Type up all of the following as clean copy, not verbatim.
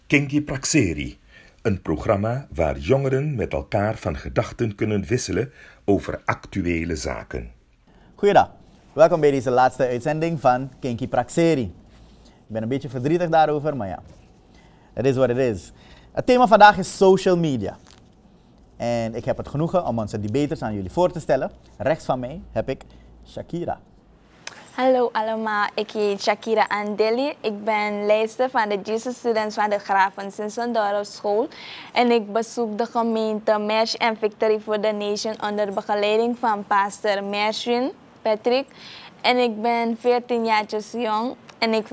Kinky Praxeri, een programma waar jongeren met elkaar van gedachten kunnen wisselen over actuele zaken. Goeiedag, welkom bij deze laatste uitzending van Kinky Praxeri. Ik ben een beetje verdrietig daarover, maar ja, het is wat het is. Het thema vandaag is social media. En ik heb het genoegen om onze debaters aan jullie voor te stellen. Rechts van mij heb ik Shakira. Hallo allemaal, ik heet Shakira Andeli. Ik ben leidster van de Jesus Students van de Graven Sint-Sandoro School. En ik bezoek de gemeente Merch and Victory for the Nation onder begeleiding van pastor Merchin Patrick. En ik ben 14 jaartjes jong en ik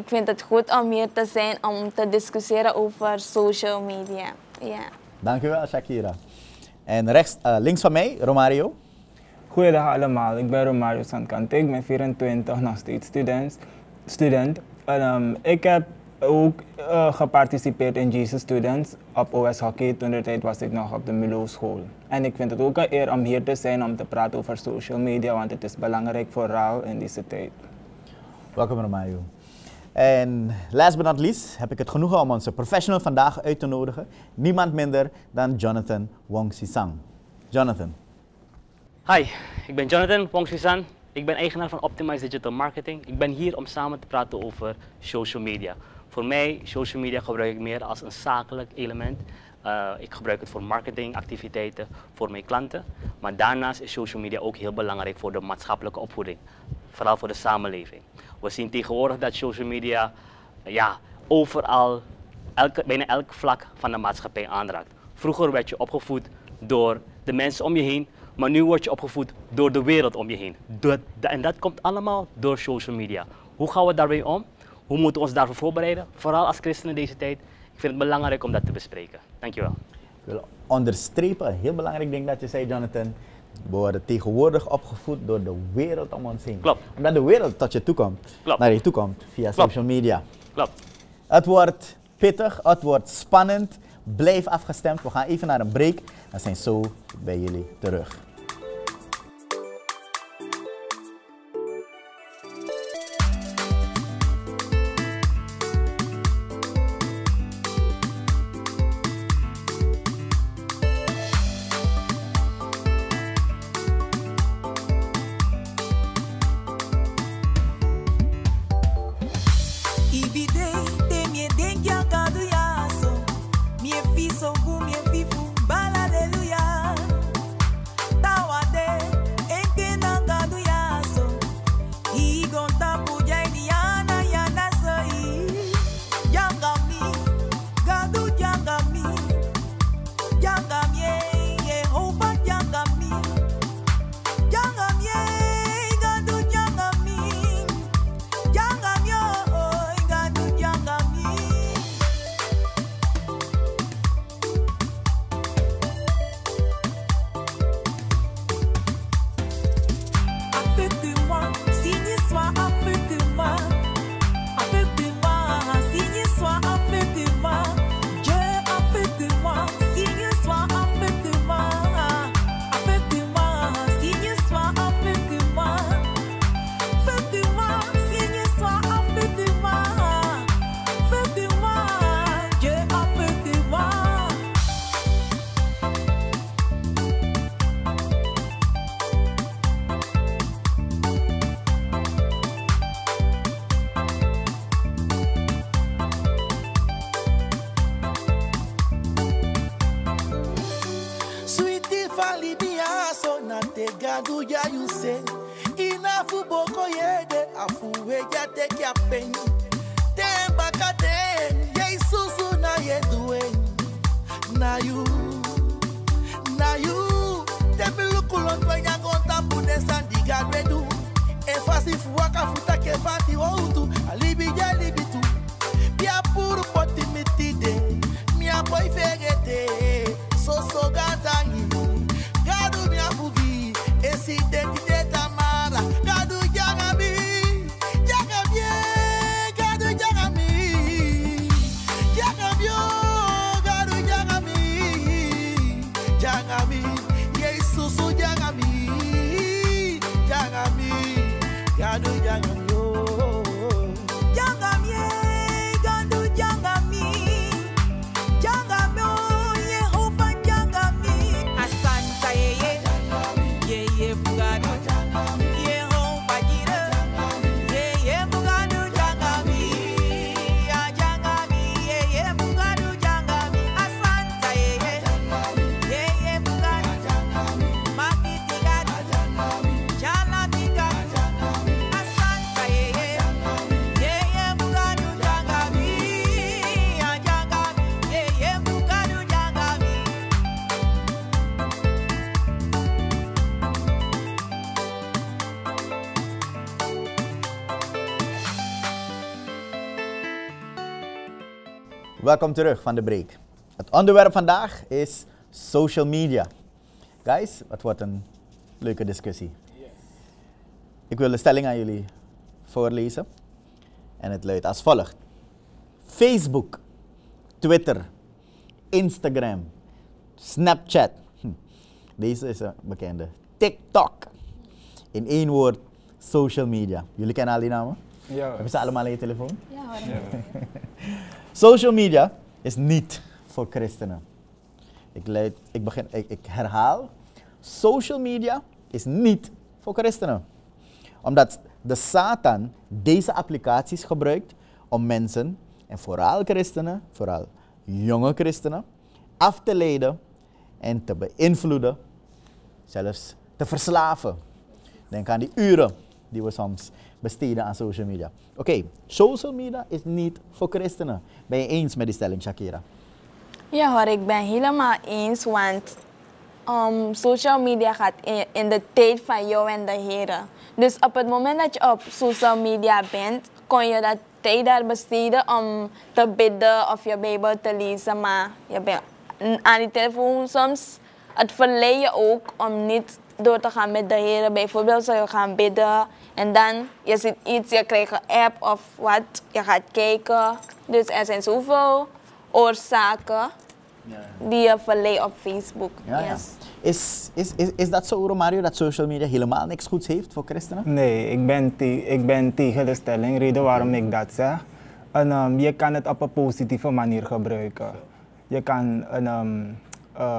vind het goed om hier te zijn om te discussiëren over social media. Ja. Dankjewel Shakira. En links van mij, Romario. Goeiedag allemaal, ik ben Romario Santcante, ik ben 24, nog steeds student. Ik heb ook geparticipeerd in Jesus Students op OS Hockey. Toen de tijd was ik nog op de Milo school. En ik vind het ook een eer om hier te zijn om te praten over social media, want het is belangrijk vooral in deze tijd. Welkom Romario. En last but not least heb ik het genoegen om onze professional vandaag uit te nodigen. Niemand minder dan Jonathan Wongsisang. Jonathan. Hi, ik ben Jonathan Wongsisang. Ik ben eigenaar van Optimize Digital Marketing. Ik ben hier om samen te praten over social media. Voor mij, social media gebruik ik meer als een zakelijk element. Ik gebruik het voor marketingactiviteiten, voor mijn klanten. Maar daarnaast is social media ook heel belangrijk voor de maatschappelijke opvoeding. Vooral voor de samenleving. We zien tegenwoordig dat social media overal, bijna elk vlak van de maatschappij aanraakt. Vroeger werd je opgevoed door de mensen om je heen, maar nu word je opgevoed door de wereld om je heen. En dat komt allemaal door social media. Hoe gaan we daarbij om? Hoe moeten we ons daarvoor voorbereiden? Vooral als christenen in deze tijd. Ik vind het belangrijk om dat te bespreken. Dankjewel. Ik wil onderstrepen, een heel belangrijk ding dat je zei, Jonathan. We worden tegenwoordig opgevoed door de wereld om ons heen. Klopt. Omdat de wereld tot je toe komt, naar je toe komt via social media. Klopt. Het wordt pittig, het wordt spannend. Blijf afgestemd. We gaan even naar een break en zijn zo bij jullie terug. Gadu jangam yo, jangam ye, gadu jangam. welkom terug van de break. Het onderwerp vandaag is social media. Guys, het wordt een leuke discussie. Ik wil de stelling aan jullie voorlezen. En het luidt als volgt. Facebook, Twitter, Instagram, Snapchat. Deze is een bekende. TikTok. In één woord, social media. Jullie kennen al die namen? Ja. Hebben ze allemaal in je telefoon? Ja hoor. Social media is niet voor christenen. Ik herhaal. Social media is niet voor christenen. Omdat de Satan deze applicaties gebruikt om mensen, en vooral christenen, vooral jonge christenen, af te leiden en te beïnvloeden, zelfs te verslaven. Denk aan die uren die we soms besteden aan social media. Oké, social media is niet voor christenen. Ben je eens met die stelling, Shakira? Ja hoor, ik ben helemaal eens, want social media gaat in de tijd van jou en de Heer. Dus op het moment dat je op social media bent, kon je dat tijd daar besteden om te bidden of je Bijbel te lezen. Maar je bent aan die telefoon soms, het verleidt je ook om niet door te gaan met de Heer. Bijvoorbeeld zou je gaan bidden en dan je ziet iets, je krijgt een app of wat, je gaat kijken. Dus er zijn zoveel oorzaken die je verleidt op Facebook. Ja, Yes. Is dat zo, Romario, dat social media helemaal niks goeds heeft voor christenen? Nee, ik ben tegen de stelling. Reden waarom ik dat zeg. Je kan het op een positieve manier gebruiken. Je kan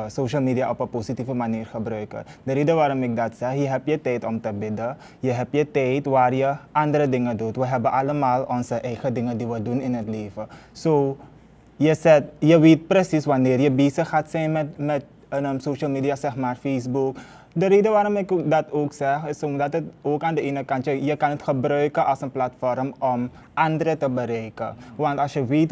social media op een positieve manier gebruiken. De reden waarom ik dat zeg, je hebt je tijd om te bidden. Je hebt je tijd waar je andere dingen doet. We hebben allemaal onze eigen dingen die we doen in het leven. Je weet precies wanneer je bezig gaat zijn met social media, zeg maar Facebook. De reden waarom ik dat ook zeg, is omdat het ook aan de ene kant, je kan het gebruiken als een platform om anderen te bereiken. Want als je weet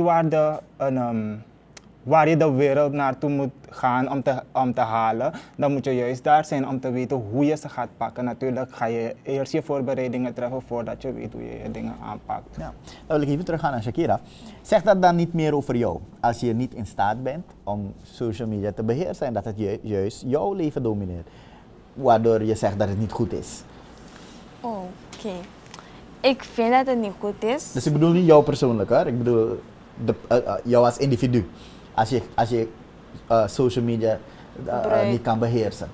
waar je de wereld naartoe moet gaan om te halen, dan moet je juist daar zijn om te weten hoe je ze gaat pakken. Natuurlijk ga je eerst je voorbereidingen treffen voordat je weet hoe je je dingen aanpakt. Ja. Dan wil ik even teruggaan naar Shakira. Zegt dat dan niet meer over jou? Als je niet in staat bent om social media te beheersen en dat het juist jouw leven domineert, waardoor je zegt dat het niet goed is? Oké. Ik vind dat het niet goed is. Dus ik bedoel niet jou persoonlijk, hoor. Ik bedoel jou als individu. Als je social media niet kan beheersen.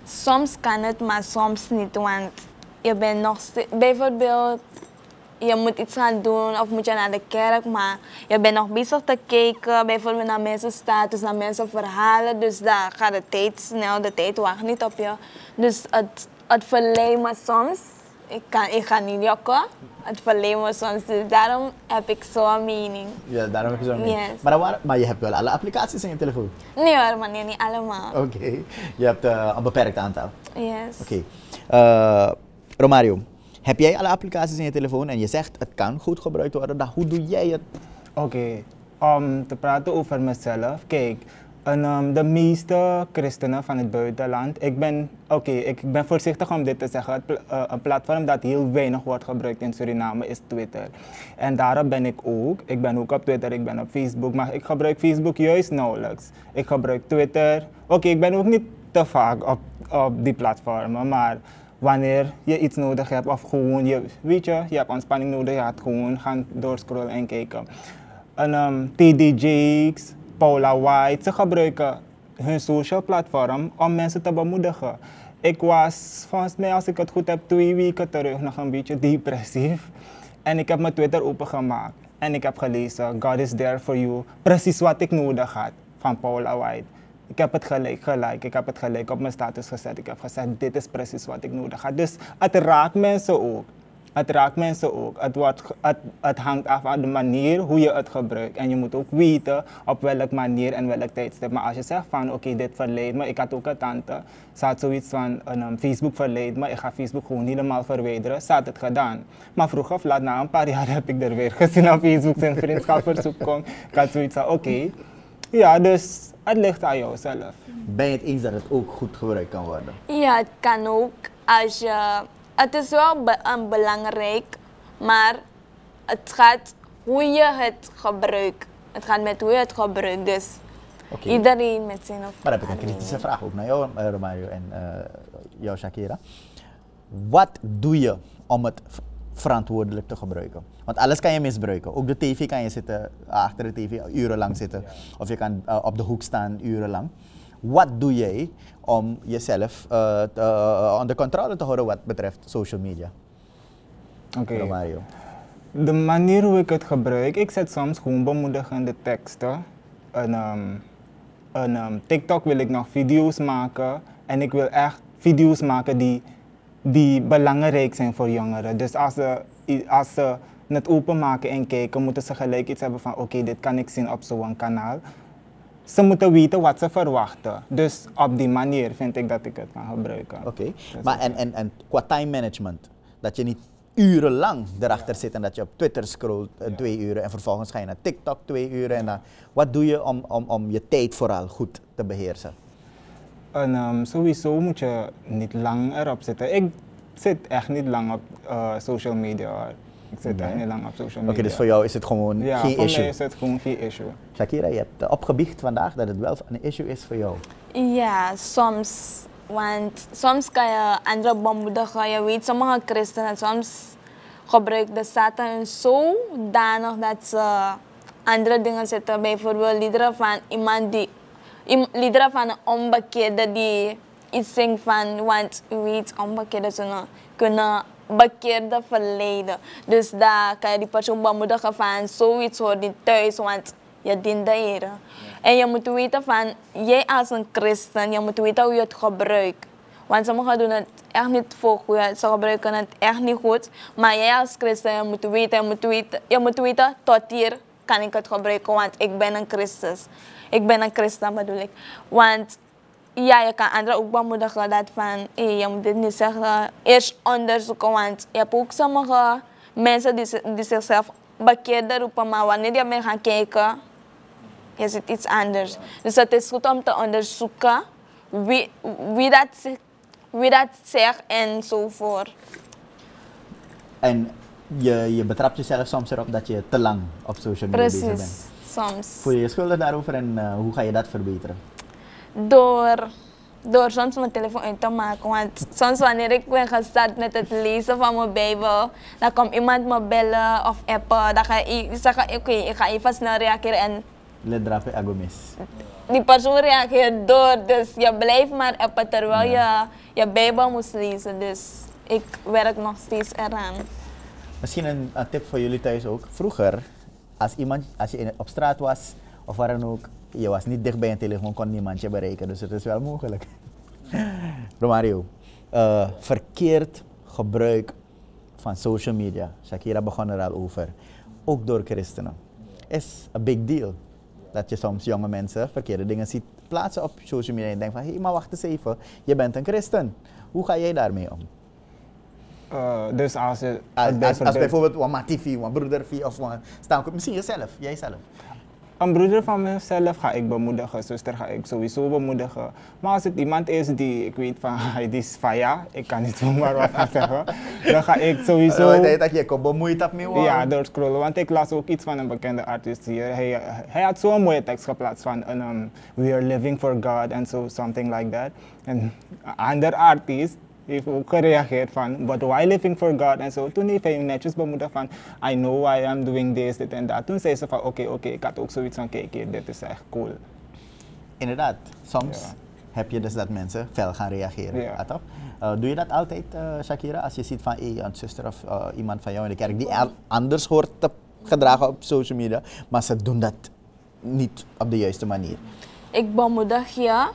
Soms kan het, maar soms niet. Want je bent nog steeds, bijvoorbeeld, je moet iets gaan doen of moet je naar de kerk, maar je bent nog bezig te kijken, bijvoorbeeld naar mensen status, naar mensen verhalen. Dus daar gaat de tijd snel, de tijd wacht niet op je. Dus het verleidt me soms. Ik ga niet jokken. Het verleidt me soms. Dus daarom heb ik zo'n mening. Ja, daarom heb je zo'n mening. Yes. Maar je hebt wel alle applicaties in je telefoon? Nee hoor, meneer, niet allemaal. Oké. Je hebt een beperkt aantal? Yes. Oké. Romario, heb jij alle applicaties in je telefoon en je zegt het kan goed gebruikt worden, dan hoe doe jij het? Oké, om te praten over mezelf. Kijk, de meeste christenen van het buitenland, ik ben voorzichtig om dit te zeggen, een platform dat heel weinig wordt gebruikt in Suriname is Twitter. En daarop ben ik ook. Ik ben ook op Twitter, ik ben op Facebook, maar ik gebruik Facebook juist nauwelijks. Ik gebruik Twitter. Oké, ik ben ook niet te vaak op die platformen, maar wanneer je iets nodig hebt of gewoon, je hebt ontspanning nodig, je gaat gewoon gaan doorscrollen en kijken. TD Jakes, Paula White, ze gebruiken hun social platform om mensen te bemoedigen. Ik was, volgens mij als ik het goed heb, 2 weken terug nog een beetje depressief. En ik heb mijn Twitter opengemaakt en ik heb gelezen, God is there for you. Precies wat ik nodig had van Paula White. Ik heb het gelijk, ik heb het gelijk op mijn status gezet. Ik heb gezegd, dit is precies wat ik nodig had. Dus het raakt mensen ook. Het hangt af van de manier hoe je het gebruikt. En je moet ook weten op welke manier en welk tijdstip. Maar als je zegt van oké, dit verleidt me. Ik had ook een tante. Ze had zoiets van Facebook verleidt me. Ik ga Facebook gewoon helemaal verwijderen. Ze had het gedaan. Maar vroeg of laat, na een paar jaar heb ik er weer gezien op Facebook zijn vriendschapverzoek komt. Ik had zoiets van oké. Ja, dus het ligt aan jou zelf. Ben je het eens dat het ook goed gebruikt kan worden? Ja, het kan ook. Het is wel belangrijk, maar het gaat hoe je het gebruikt. Het gaat met hoe je het gebruikt. Dus iedereen met zijn of. Maar dan heb ik een kritische vraag ook naar jou, Romario en jou, Shakira. Wat doe je om het verantwoordelijk te gebruiken? Want alles kan je misbruiken. Ook de tv kan je zitten, achter de tv urenlang zitten. Of je kan op de hoek staan urenlang. Wat doe jij om jezelf onder controle te houden wat betreft social media? Oké. Mario. De manier hoe ik het gebruik, ik zet soms gewoon bemoedigende teksten. TikTok wil ik nog video's maken en ik wil echt video's maken die belangrijk zijn voor jongeren. Dus als ze het openmaken en kijken, moeten ze gelijk iets hebben van oké, dit kan ik zien op zo'n kanaal. Ze moeten weten wat ze verwachten. Dus op die manier vind ik dat ik het kan gebruiken. Oké. Maar en qua time management, dat je niet urenlang erachter zit en dat je op Twitter scrolt 2 uren en vervolgens ga je naar TikTok 2 uren. En dan, wat doe je om je tijd vooral goed te beheersen? Sowieso moet je niet lang erop zitten. Ik zit echt niet lang op social media. Ik zit echt niet lang op social media. Oké, dus voor jou is het gewoon geen issue? Ja, voor mij is het gewoon geen issue. Shakira, je hebt opgebiecht vandaag dat het wel een issue is voor jou. Ja, soms. Want soms kan je anderen bemoedigen. Je weet, sommige christenen soms gebruiken de Satan zodanig dat ze andere dingen zetten. Bijvoorbeeld liederen van iemand die... liederen van een onbekende die iets zingt van, want u weet, onbekenden kunnen bekeerde verleiden. Dus daar kan je die persoon bemoedigen van, zoiets hoort niet thuis, want je dient de Heer. En je moet weten van, jij als een christen, je moet weten hoe je het gebruikt. Want sommigen doen het echt niet voor goed, ze gebruiken het echt niet goed. Maar jij als christen, je moet weten, tot hier kan ik het gebruiken, want ik ben een Christus. Ik ben een christen bedoel ik. Want ja, je kan anderen ook bemoedigen dat van, je moet dit niet zeggen, eerst onderzoeken. Want je hebt ook sommige mensen die zichzelf bekeerder roepen, maar wanneer je bent gaan kijken, is het iets anders. Dus het is goed om te onderzoeken wie dat zegt enzovoort. En je betrapt jezelf soms erop dat je te lang op social media bezig bent. Precies, soms. Voel je je schuldig daarover en hoe ga je dat verbeteren? Door soms mijn telefoon uit te maken. Want soms wanneer ik ben gestart met het lezen van mijn Bijbel, dan komt iemand me bellen of appen. Dan ga ik zeggen, oké, ik ga even snel reageren en... Let drape agomis. Die persoon reageert door, dus je blijft maar appen terwijl je Bijbel moest lezen. Dus ik werk nog steeds eraan. Misschien een tip voor jullie thuis ook. Vroeger, als je op straat was of waar dan ook, je was niet dicht bij een telefoon, kon niemand je bereiken. Dus het is wel mogelijk. Romario, verkeerd gebruik van social media. Shakira begon er al over. Ook door christenen. Is een big deal. Dat je soms jonge mensen verkeerde dingen ziet plaatsen op social media en je denkt van, hé, maar wacht eens even, je bent een christen. Hoe ga jij daarmee om? Dus als bijvoorbeeld een TV, een broeder of misschien jijzelf. Een broeder van mezelf ga ik bemoedigen, zuster ga ik sowieso bemoedigen. Maar als het iemand is die ik weet van, hij is faya, ik kan niet zomaar wat gaan zeggen, dan ga ik sowieso... dat je bemoeid op me? Ja, door scrollen, want ik las ook iets van een bekende artiest hier. Hij had zo'n mooie tekst geplaatst van, we are living for God and so something like that. En een ander artiest heeft ook gereageerd van, but why living for God en zo. Toen heeft hij netjes bemoedigd van, I know why I'm doing this, dit en dat. Toen zei ze van, oké, ik had ook zoiets van, kijk hier, dit is echt cool. Inderdaad, soms heb je dus dat mensen fel gaan reageren. Ja. Doe je dat altijd, Shakira, als je ziet van een zuster of iemand van jou in de kerk die anders hoort te gedragen op social media, maar ze doen dat niet op de juiste manier? Ik bemoedig je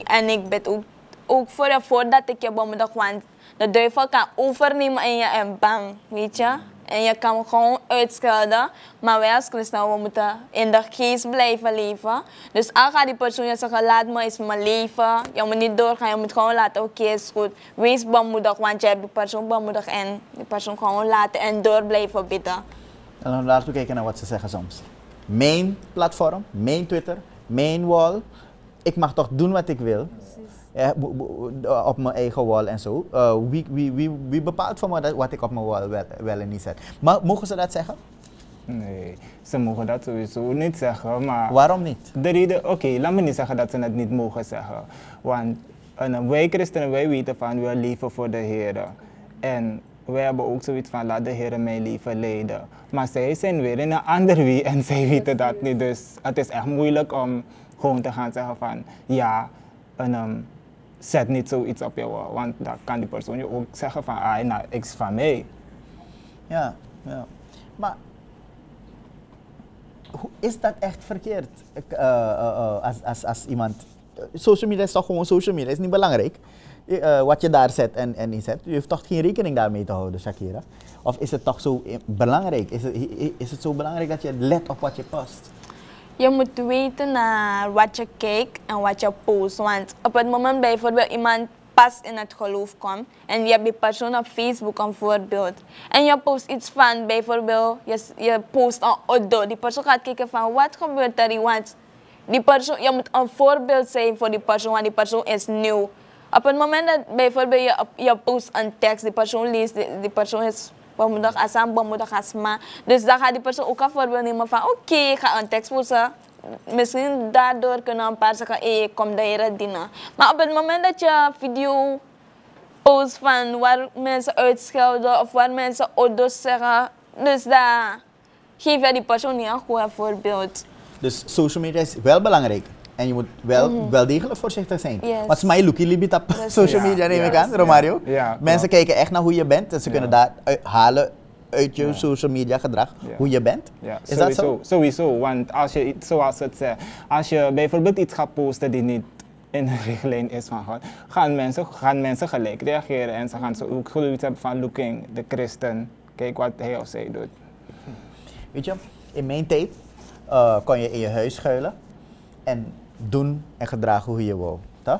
en ik ben ook voordat ik je bemoedig, want de duivel kan overnemen en je en bang, weet je. En je kan gewoon uitschelden, maar wij als christenen, we moeten in de geest blijven leven. Dus al gaat die persoon je zeggen, laat me eens mijn leven, je moet niet doorgaan, je moet gewoon laten, oké, is goed. Wees bemoedig, want je hebt die persoon bemoedigd en die persoon gewoon laten en door blijven bidden. En laten we kijken naar wat ze zeggen soms. Mijn platform, mijn Twitter, mijn wall, ik mag toch doen wat ik wil. Op mijn eigen wall en zo. Wie bepaalt voor me wat ik op mijn wall wel en niet zet? Maar mogen ze dat zeggen? Nee, ze mogen dat sowieso niet zeggen, maar... Waarom niet? De reden, oké, laat me niet zeggen dat ze het niet mogen zeggen. Want wij christenen, wij weten van, we leven voor de Heer. En wij hebben ook zoiets van, laat de Heer mijn leven leiden. Maar zij zijn weer in een ander wie en zij weten dat niet. Dus het is echt moeilijk om gewoon te gaan zeggen van, ja, zet niet zoiets op jou. Want dan kan die persoon je ook zeggen van, nou, ik is van mij. Ja. Maar is dat echt verkeerd? Als iemand... Social media is toch gewoon social media, is niet belangrijk. Wat je daar zet en niet zet. Je hoeft toch geen rekening daarmee te houden, Shakira? Of is het toch zo belangrijk? Is het zo belangrijk dat je let op wat je post? Je moet weten naar wat je kijkt en wat je post. Want op het moment bijvoorbeeld iemand pas in het geloof komt en je hebt die persoon op Facebook een voorbeeld. En je post iets van bijvoorbeeld, je post een auto. Die persoon gaat kijken van wat gebeurt er? Want die persoon, je moet een voorbeeld zijn voor die persoon, want die persoon is nieuw. Op het moment dat bijvoorbeeld je post een tekst, die persoon leest, die persoon is bemoedig als aan, bemoedig als ma. Dus dan gaat die persoon ook een voorbeeld nemen van oké, ik ga een tekst posten. Misschien daardoor kunnen een paar zeggen, ik kom de Heer dienen. Maar op het moment dat je video post van waar mensen uitschelden of waar mensen auto's zeggen, dus dan geef je die persoon niet een goed voorbeeld. Dus social media is wel belangrijk. En je moet wel degelijk voorzichtig zijn. Yes. Want smai lookie libit op social media, neem ik aan, Romario. Ja, mensen kijken echt naar hoe je bent en ze kunnen daar halen uit je social media gedrag hoe je bent. Ja, is dat zo? Sowieso, want als je, zoals het zegt, als je bijvoorbeeld iets gaat posten die niet in de richtlijn is van God, gaan mensen gelijk reageren en ze gaan ook zoiets hebben van looking, de christen, kijk wat hij of zij doet. Weet je, in mijn tijd kon je in je huis schuilen en doen en gedragen hoe je wou. Toch?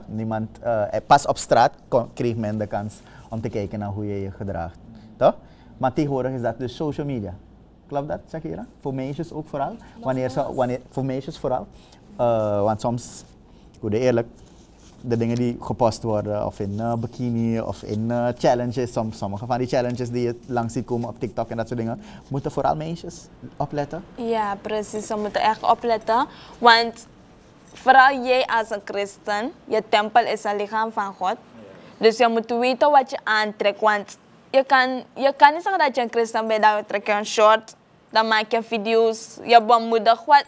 Pas op straat kreeg men de kans om te kijken naar hoe je je gedraagt. Toch? Maar tegenwoordig is dat dus social media. Klopt dat, Shakira? Voor meisjes ook vooral? Voor meisjes vooral. Want soms, ik word eerlijk, de dingen die gepost worden, of in bikini, of in challenges, sommige van die challenges die je langs ziet komen op TikTok en dat soort dingen, moeten vooral meisjes opletten? Ja, precies. Ze moeten echt opletten. Want vooral jij als een christen, je tempel is een lichaam van God. Dus je moet weten wat je aantrekt. Want je kan niet zeggen dat je een christen bent, dan trek je een short, dan maak je video's, je bemoedigt wat.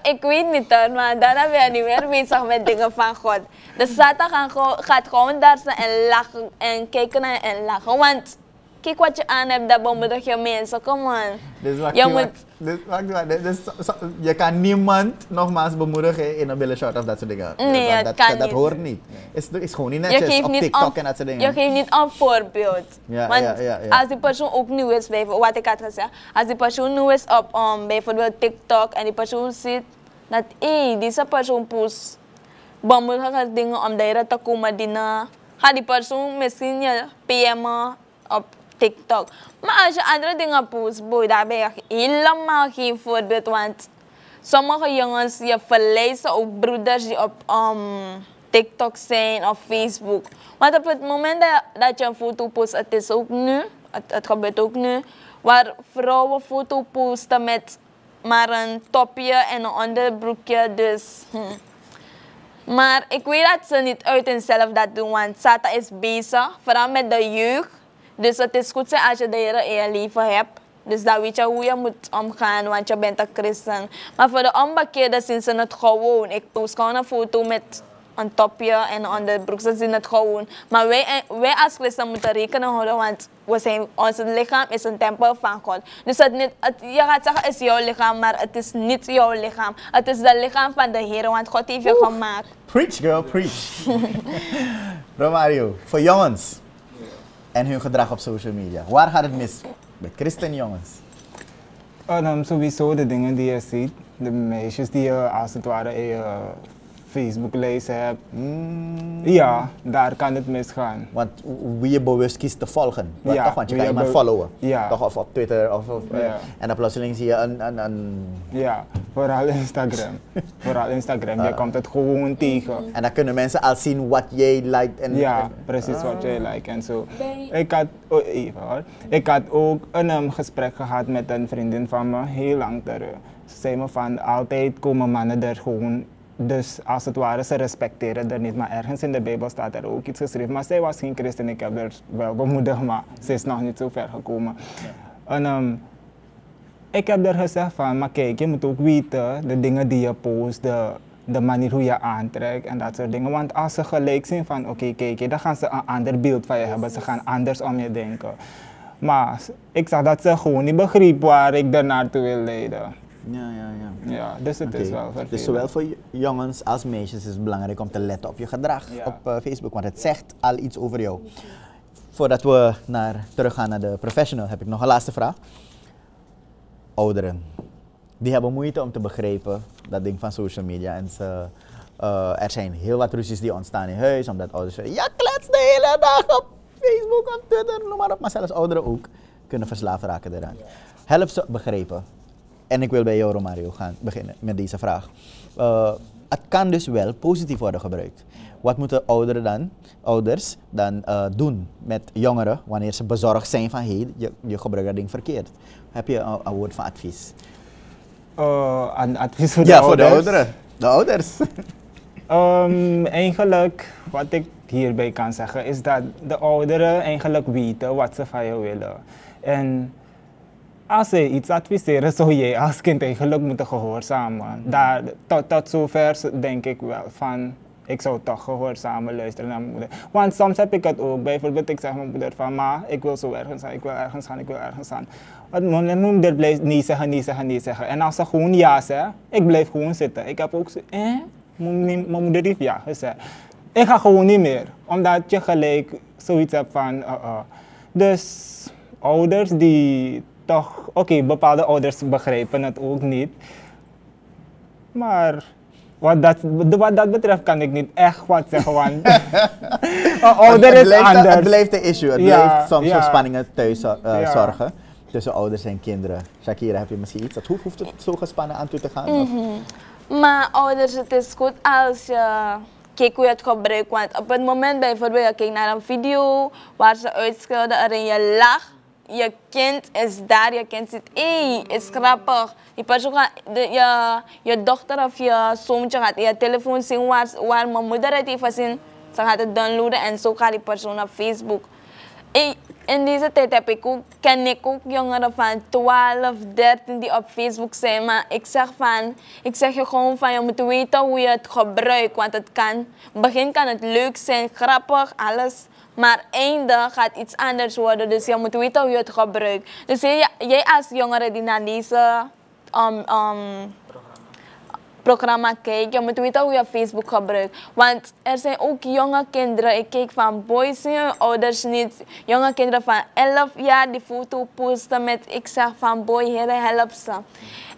Ik weet niet hoor, maar daarna ben je niet meer bezig met dingen van God. Dus Satan gaat gewoon daar staan en lachen en kijken naar en lachen. Want kijk wat je aan hebt, dat bemoedig je mensen, come on. Dus je kan niemand nogmaals bemoedigen in een billen short of dat soort dingen. Nee, dat hoort niet. Het is gewoon niet netjes op TikTok en dat soort dingen. Je geeft niet een voorbeeld. Want als die persoon ook nieuw is, wat ik had gezegd, als die persoon nieuw is op bijvoorbeeld TikTok en die persoon ziet dat deze persoon post bemoedigende dingen om daar te komen dienen, gaat die persoon misschien je PM'en op TikTok. Maar als je andere dingen post, boy, daar ben je helemaal geen voorbeeld. Want sommige jongens, je verleiden ook broeders die op TikTok zijn of Facebook. Want op het moment dat je een foto post, het is ook nu, het gebeurt ook nu, waar vrouwen foto posten met maar een topje en een onderbroekje. Dus, Maar ik weet dat ze niet uit hunzelf dat doen, want Satan is bezig, vooral met de jeugd. Dus het is goed als je de Heer in je leven hebt. Dus dan weet je hoe je moet omgaan, want je bent een christen. Maar voor de onbekeerden zien ze het gewoon. Ik post gewoon een foto met een topje en een onderbroek. Ze zien het gewoon. Maar wij als christen moeten rekening houden, want ons lichaam is een tempel van God. Dus je gaat zeggen, het is jouw lichaam, maar het is niet jouw lichaam. Het is het lichaam van de Heer, want God heeft je gemaakt. Preach girl, preach. Romario, voor jongens en hun gedrag op social media. Waar gaat het mis met christenjongens? Sowieso de dingen die je ziet, de meisjes die je als het ware in je Facebook-lijsten hebt. Ja, daar kan het misgaan. Want wie je bewust kiest te volgen. Ja, Toch? Want je wie kan je iemand followen. Ja. Toch? Of op Twitter. Ja. En dan plotseling zie je een Ja, vooral Instagram. Vooral Instagram, je komt het gewoon tegen. en dan kunnen mensen al zien wat jij liked. En, Ja, precies wat jij like en zo. Ik had, even hoor. Ik had ook een gesprek gehad met een vriendin van me, heel lang terug. Ze zei me van, altijd komen mannen er gewoon, dus als het ware, ze respecteren er niet. Maar ergens in de Bijbel staat er ook iets geschreven. Maar zij was geen christen, ik heb er wel bemoedigd, maar ze is nog niet zo ver gekomen. Ja. En, ik heb er gezegd van, maar kijk, je moet ook weten, de dingen die je post, de manier hoe je aantrekt en dat soort dingen. Want als ze gelijk zien van, oké, kijk, dan gaan ze een ander beeld van je hebben. Ze gaan anders om je denken. Maar ik zag dat ze gewoon niet begreep waar ik er naartoe wil leiden. Ja, dus het is wel vervelend. Dus zowel voor jongens als meisjes is het belangrijk om te letten op je gedrag op Facebook. Want het zegt al iets over jou. Voordat we teruggaan naar de professional, heb ik nog een laatste vraag. Ouderen, die hebben moeite om te begrijpen dat ding van social media. En er zijn heel wat ruzies die ontstaan in huis, omdat ouders zeggen, ja, klets de hele dag op Facebook, op Twitter, noem maar op. Maar zelfs ouderen ook kunnen verslaafd raken eraan. Help ze begrijpen. En ik wil bij jou, Romario, gaan beginnen met deze vraag. Het kan dus wel positief worden gebruikt. Wat moeten ouders dan doen met jongeren wanneer ze bezorgd zijn van hey, je gebruikt dat ding verkeerd? Heb je een woord van advies? Een advies voor de ouders? Voor de ouderen. De ouders. Eigenlijk, wat ik hierbij kan zeggen, is dat de ouderen eigenlijk weten wat ze van je willen. En als ze iets adviseren, zou jij als kind eigenlijk moeten gehoorzamen. Tot zover denk ik wel van, ik zou toch gehoorzamen luisteren naar mijn moeder. Want soms heb ik het ook, bijvoorbeeld ik zeg mijn moeder van, ma, ik wil zo ergens gaan, ik wil ergens gaan, ik wil ergens gaan. Mijn moeder blijft niet zeggen. En als ze gewoon ja zegt, ik blijf gewoon zitten. Ik heb ook zo, mijn moeder heeft ja gezegd. Ik ga gewoon niet meer, omdat je gelijk zoiets hebt van, Dus ouders die toch, bepaalde ouders begrijpen het ook niet. Maar wat dat betreft kan ik niet echt wat zeggen, want een ouder is anders. Het blijft een issue, het blijft soms voor spanningen thuis zorgen tussen ouders en kinderen. Shakira, heb je misschien iets? Hoeft het zo gespannen aan toe te gaan? Maar ouders, het is goed als je kijkt hoe je het gebruikt. Want op het moment bijvoorbeeld, je kijkt naar een video waar ze uitschelden en je lacht. Je kind is daar, je kind zit, is grappig. Die persoon gaat, je dochter of je zoontje gaat in je telefoon zien waar mijn moeder het heeft gezien. Ze gaat het downloaden en zo gaat die persoon op Facebook. In deze tijd ken ik ook jongeren van 12, 13 die op Facebook zijn. Maar ik zeg je gewoon van, je moet weten hoe je het gebruikt. Want het kan, in het begin kan het leuk zijn, grappig, alles. Maar einde gaat iets anders worden, dus je moet weten hoe je het gebruikt. Dus jij als jongere die naar deze programma kijkt, je moet weten hoe je Facebook gebruikt. Want er zijn ook jonge kinderen, ik kijk van boys zien hun ouders niet. Jonge kinderen van 11 jaar die foto posten met, ik zeg van boy, heren help ze.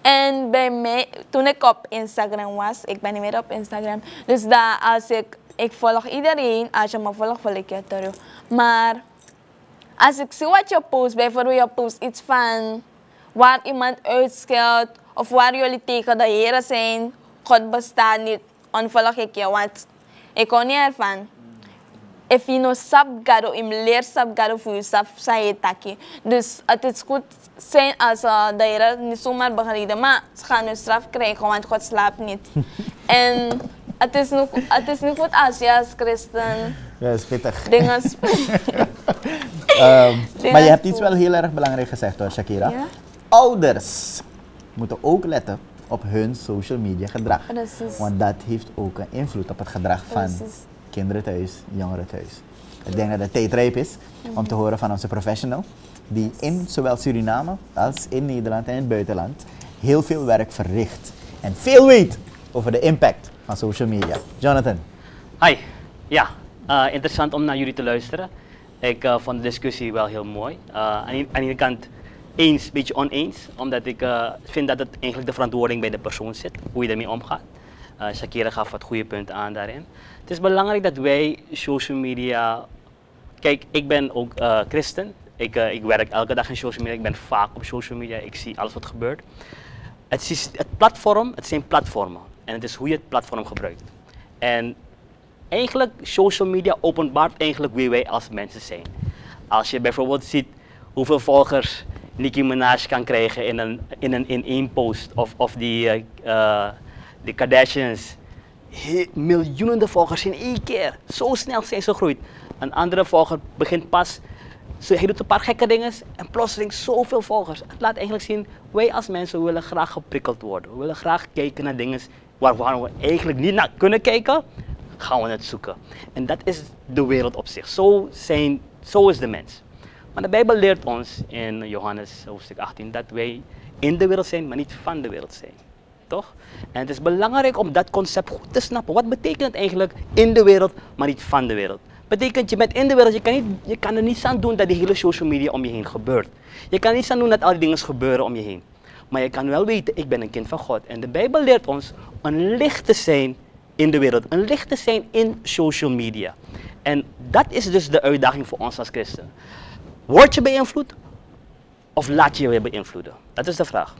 En bij mij, toen ik op Instagram was, ik ben niet meer op Instagram, dus daar als ik volg iedereen, als je me volgt, volg ik je terug. Maar als ik zie wat je post, bijvoorbeeld je post iets van waar iemand uitscheldt of waar jullie tegen de heren zijn, God bestaat niet, onvolg ik je, want ik hou niet ervan. If je no sap gado, im leer sap gado voor jezelf, zei je taki. Dus het is goed zijn als de heren niet zomaar begeleiden, maar ze gaan hun straf krijgen, want God slaapt niet. En het is niet goed als je als christen dingen maar je hebt iets wel heel erg belangrijk gezegd hoor, Shakira. Ja? Ouders moeten ook letten op hun social media gedrag. Precies. Want dat heeft ook een invloed op het gedrag van kinderen thuis, jongeren thuis. Ik denk dat het tijd rijp is om te horen van onze professional, die in zowel Suriname als in Nederland en in het buitenland heel veel werk verricht en veel weet over de impact van social media. Jonathan. Hi, ja, interessant om naar jullie te luisteren. Ik vond de discussie wel heel mooi. Aan de ene kant eens, een beetje oneens, omdat ik vind dat het eigenlijk de verantwoording bij de persoon zit, hoe je ermee omgaat. Shakira gaf wat goede punten aan daarin. Het is belangrijk dat wij social media... Kijk, ik ben ook christen. Ik werk elke dag in social media. Ik ben vaak op social media. Ik zie alles wat gebeurt. Het zijn platformen. En het is hoe je het platform gebruikt. En eigenlijk, social media openbaart eigenlijk wie wij als mensen zijn. Als je bijvoorbeeld ziet hoeveel volgers Nicki Minaj kan krijgen in één post. Of die Kardashians. Miljoenen volgers in één keer. Zo snel zijn ze gegroeid. Een andere volger begint pas. Hij doet een paar gekke dingen en plotseling zoveel volgers. Het laat eigenlijk zien, wij als mensen willen graag geprikkeld worden. We willen graag kijken naar dingen waar we eigenlijk niet naar kunnen kijken. Gaan we het zoeken. En dat is de wereld op zich. Zo is de mens. Maar de Bijbel leert ons in Johannes hoofdstuk 18 dat wij in de wereld zijn, maar niet van de wereld zijn. Toch? En het is belangrijk om dat concept goed te snappen. Wat betekent het eigenlijk in de wereld, maar niet van de wereld? Betekent, je bent in de wereld, je kan er niets aan doen dat die hele social media om je heen gebeurt. Je kan er niets aan doen dat al die dingen gebeuren om je heen. Maar je kan wel weten, ik ben een kind van God. En de Bijbel leert ons een licht te zijn in de wereld. Een licht te zijn in social media. En dat is dus de uitdaging voor ons als christen. Word je beïnvloed of laat je je weer beïnvloeden? Dat is de vraag.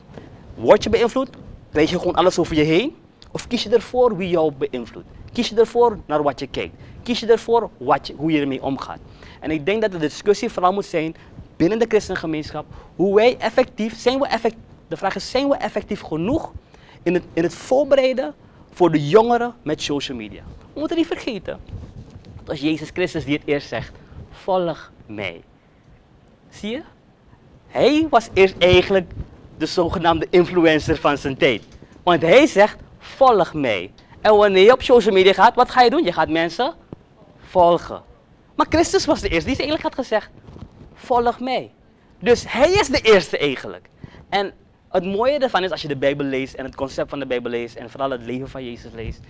Word je beïnvloed? Krijg je gewoon alles over je heen? Of kies je ervoor wie jou beïnvloedt? Kies je ervoor naar wat je kijkt? Kies je ervoor hoe je ermee omgaat? En ik denk dat de discussie vooral moet zijn binnen de christengemeenschap. Hoe wij de vraag is, zijn we effectief genoeg in het voorbereiden voor de jongeren met social media? We moeten niet vergeten. Het was Jezus Christus die het eerst zegt. Volg mij. Zie je? Hij was eerst eigenlijk de zogenaamde influencer van zijn tijd. Want hij zegt, volg mij. En wanneer je op social media gaat, wat ga je doen? Je gaat mensen volgen. Maar Christus was de eerste die eigenlijk had gezegd, volg mij. Dus hij is de eerste eigenlijk. En het mooie ervan is, als je de Bijbel leest en het concept van de Bijbel leest en vooral het leven van Jezus leest,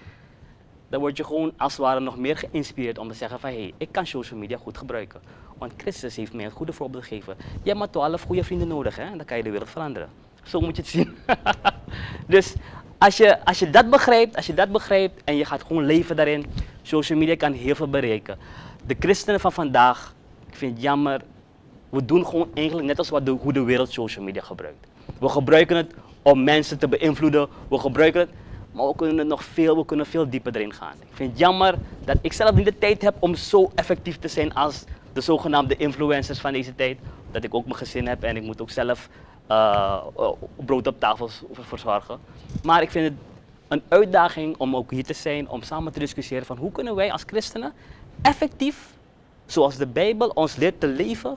dan word je gewoon als het ware nog meer geïnspireerd om te zeggen van, hé, ik kan social media goed gebruiken. Want Christus heeft mij een goede voorbeeld gegeven. Je hebt maar 12 goede vrienden nodig, hè? En dan kan je de wereld veranderen. Zo moet je het zien. Dus als je dat begrijpt en je gaat gewoon leven daarin, social media kan heel veel bereiken. De christenen van vandaag, ik vind het jammer, we doen gewoon eigenlijk net als hoe de wereld social media gebruikt. We gebruiken het om mensen te beïnvloeden, we gebruiken het, maar we kunnen veel dieper erin gaan. Ik vind het jammer dat ik zelf niet de tijd heb om zo effectief te zijn als de zogenaamde influencers van deze tijd. Dat ik ook mijn gezin heb en ik moet ook zelf brood op tafel verzorgen. Maar ik vind het een uitdaging om ook hier te zijn, om samen te discussiëren van hoe kunnen wij als christenen effectief, zoals de Bijbel ons leert te leven,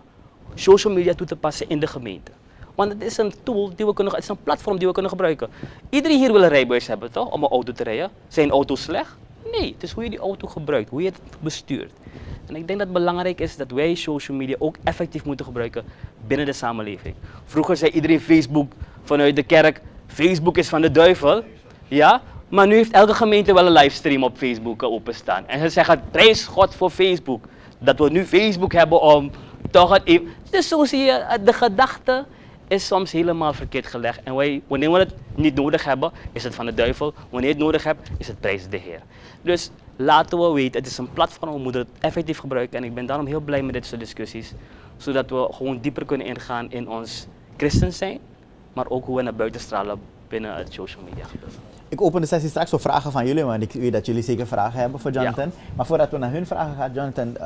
social media toe te passen in de gemeente. Want het is een tool het is een platform die we kunnen gebruiken. Iedereen hier wil een rijbewijs hebben, toch? Om een auto te rijden. Zijn auto's slecht? Nee, het is hoe je die auto gebruikt, hoe je het bestuurt. En ik denk dat het belangrijk is dat wij social media ook effectief moeten gebruiken binnen de samenleving. Vroeger zei iedereen Facebook vanuit de kerk, Facebook is van de duivel. Ja, maar nu heeft elke gemeente wel een livestream op Facebook openstaan. En ze zeggen, prijs God voor Facebook. Dat we nu Facebook hebben om toch het... Dus zo zie je, de gedachte is soms helemaal verkeerd gelegd. En wanneer we het niet nodig hebben, is het van de duivel. Wanneer je het nodig hebt, is het prijs de Heer. Dus laten we weten, het is een platform, we moeten het effectief gebruiken. En ik ben daarom heel blij met dit soort discussies. Zodat we gewoon dieper kunnen ingaan in ons christen zijn. Maar ook hoe we naar buiten stralen binnen het social media gebeuren. Ik open de sessie straks voor vragen van jullie, want ik weet dat jullie zeker vragen hebben voor Jonathan. Ja. Maar voordat we naar hun vragen gaan, Jonathan,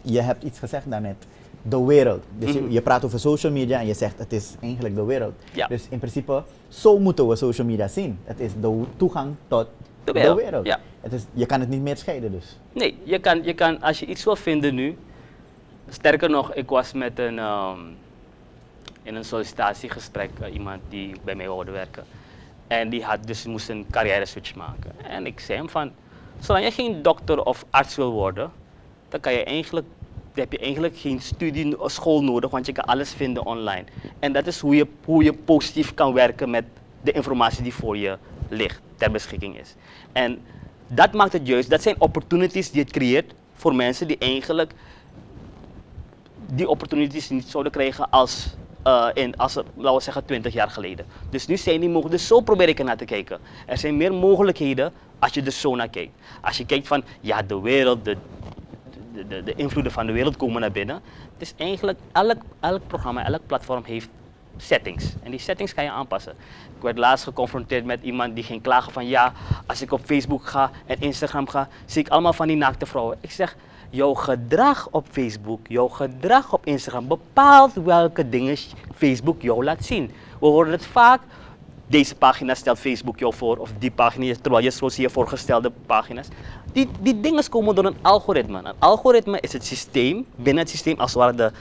je hebt iets gezegd daarnet. De wereld. Dus je praat over social media en je zegt het is eigenlijk de wereld. Ja. Dus in principe, zo moeten we social media zien. Het is de toegang tot de wereld. Ja. Je kan het niet meer scheiden dus. Nee, je kan als je iets wil vinden nu. Sterker nog, ik was met in een sollicitatiegesprek iemand die bij mij wilde werken. En die moest een carrière switch maken. En ik zei hem van, zolang je geen dokter of arts wil worden, dan heb je eigenlijk geen school nodig, want je kan alles vinden online. En dat is hoe je positief kan werken met de informatie die voor je ligt, ter beschikking is. En dat maakt het juist, dat zijn opportunities die het creëert voor mensen die eigenlijk die opportunities niet zouden krijgen als laten we zeggen 20 jaar geleden. Dus nu zijn die mogelijk, dus zo probeer ik er naar te kijken. Er zijn meer mogelijkheden als je er zo naar kijkt. Als je kijkt van, ja, de wereld, de invloeden van de wereld komen naar binnen. Het is eigenlijk, elk programma, elk platform heeft settings. En die settings kan je aanpassen. Ik werd laatst geconfronteerd met iemand die ging klagen van, ja, als ik op Facebook ga en Instagram ga, zie ik allemaal van die naakte vrouwen. Ik zeg, jouw gedrag op Facebook, jouw gedrag op Instagram bepaalt welke dingen Facebook jou laat zien. We horen het vaak, deze pagina stelt Facebook jou voor, of die pagina, terwijl je zo zie je voorgestelde pagina's. Die dingen komen door een algoritme. Een algoritme is het systeem, binnen het systeem, als het ware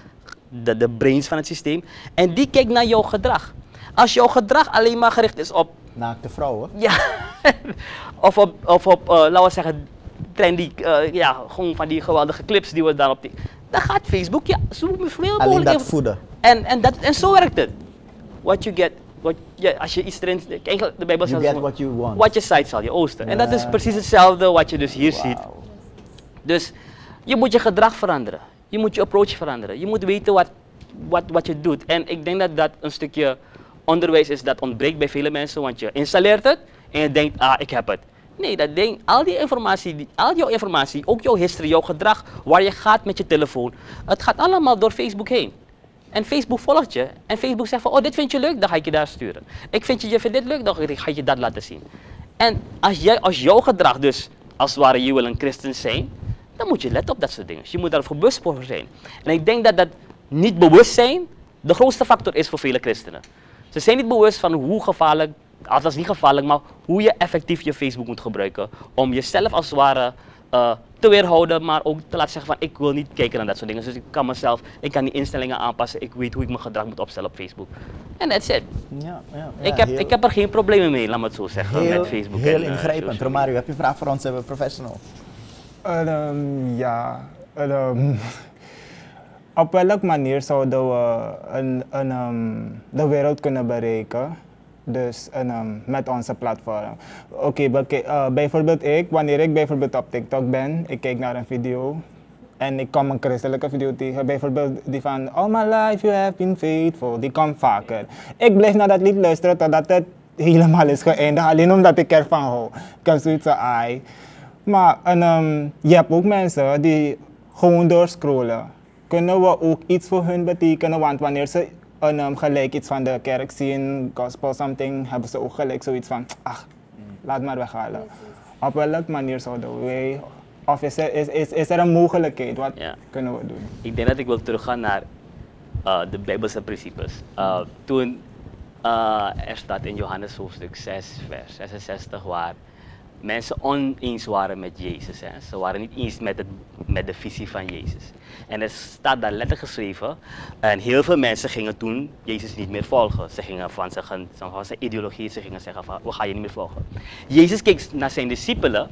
de brains van het systeem. En die kijkt naar jouw gedrag. Als jouw gedrag alleen maar gericht is op... Naakte vrouwen? Ja, of op laten we zeggen, trendy, ja, gewoon van die geweldige clips die we daarop... Dan gaat Facebook, ja, zo veel alleen dat voeden. En zo werkt het. What you get, als je iets erin... Eigenlijk, de Bijbel zegt, what you want. Wat je zaait zal je oosten. En dat is precies hetzelfde wat je dus hier ziet. Dus je moet je gedrag veranderen. Je moet je approach veranderen. Je moet weten wat je doet. En ik denk dat dat een stukje onderwijs is dat ontbreekt bij vele mensen. Want je installeert het en je denkt, ah, ik heb het. Nee, dat ding, al jouw informatie, ook jouw history, jouw gedrag, waar je gaat met je telefoon. Het gaat allemaal door Facebook heen. En Facebook volgt je. En Facebook zegt van, oh, dit vind je leuk, dan ga ik je daar sturen. Je vindt dit leuk, dan ga ik je dat laten zien. En als jouw gedrag dus, als het ware, je wil een christen zijn, dan moet je letten op dat soort dingen. Je moet daar bewust voor zijn. En ik denk dat dat niet bewust zijn de grootste factor is voor vele christenen. Ze zijn niet bewust van hoe gevaarlijk, althans niet gevaarlijk, maar hoe je effectief je Facebook moet gebruiken. Om jezelf als het ware te weerhouden, maar ook te laten zeggen van ik wil niet kijken naar dat soort dingen. Dus ik kan die instellingen aanpassen, ik weet hoe ik mijn gedrag moet opstellen op Facebook. En that's it. Ja, ik heb er geen problemen mee, laat me het zo zeggen, met Facebook. Heel ingrijpend. Romario, heb je een vraag voor ons, professional? Op welke manier zouden we de wereld kunnen bereiken? Dus met onze platform. Bijvoorbeeld wanneer ik bijvoorbeeld op TikTok ben, ik kijk naar een video en ik kom een christelijke video tegen, bijvoorbeeld die van All my life you have been faithful, die komt vaker. Ik blijf naar dat lied luisteren totdat het helemaal is geëindigd, alleen omdat ik ervan hou. Ik heb zoiets van, maar je hebt ook mensen die gewoon doorscrollen. Kunnen we ook iets voor hun betekenen, want wanneer ze gelijk iets van de kerk zien, gospel something, hebben ze ook gelijk zoiets van, ach, laat maar weghalen. Op welke manier zouden wij, of is er een mogelijkheid, wat kunnen we doen? Ik denk dat ik wil teruggaan naar de Bijbelse principes. Toen er staat in Johannes hoofdstuk 6, vers 66, waar mensen oneens waren met Jezus. Hè. Ze waren niet eens met de visie van Jezus. En er staat daar letterlijk geschreven, en heel veel mensen gingen toen Jezus niet meer volgen. Ze gingen van zijn ideologie, ze gingen zeggen van, we gaan je niet meer volgen. Jezus keek naar zijn discipelen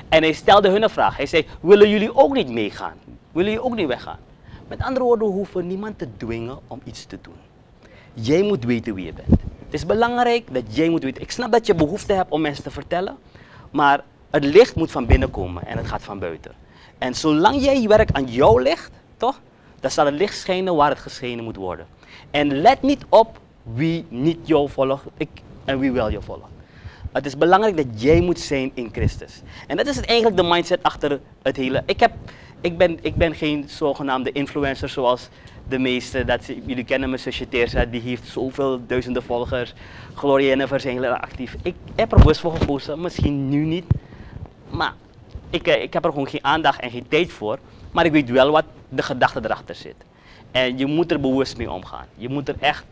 en hij stelde hun een vraag. Hij zei, willen jullie ook niet meegaan? Willen jullie ook niet weggaan? Met andere woorden, we hoeven niemand te dwingen om iets te doen. Jij moet weten wie je bent. Het is belangrijk dat jij moet weten. Ik snap dat je behoefte hebt om mensen te vertellen, maar het licht moet van binnen komen en het gaat van buiten. En zolang jij werkt aan jouw licht, toch, dan zal het licht schijnen waar het geschenen moet worden. En let niet op wie niet jou volgt en wie wel jou volgt. Het is belangrijk dat jij moet zijn in Christus. En dat is eigenlijk de mindset achter het hele. Ik ben geen zogenaamde influencer zoals de meeste. Jullie kennen mijn zusje Teersa, die heeft zoveel duizenden volgers. Gloria en Ever zijn heel erg actief. Ik heb er bewust voor gekozen, misschien nu niet. Maar ik heb er gewoon geen aandacht en geen tijd voor. Maar ik weet wel wat de gedachte erachter zit. En je moet er bewust mee omgaan. Je moet er echt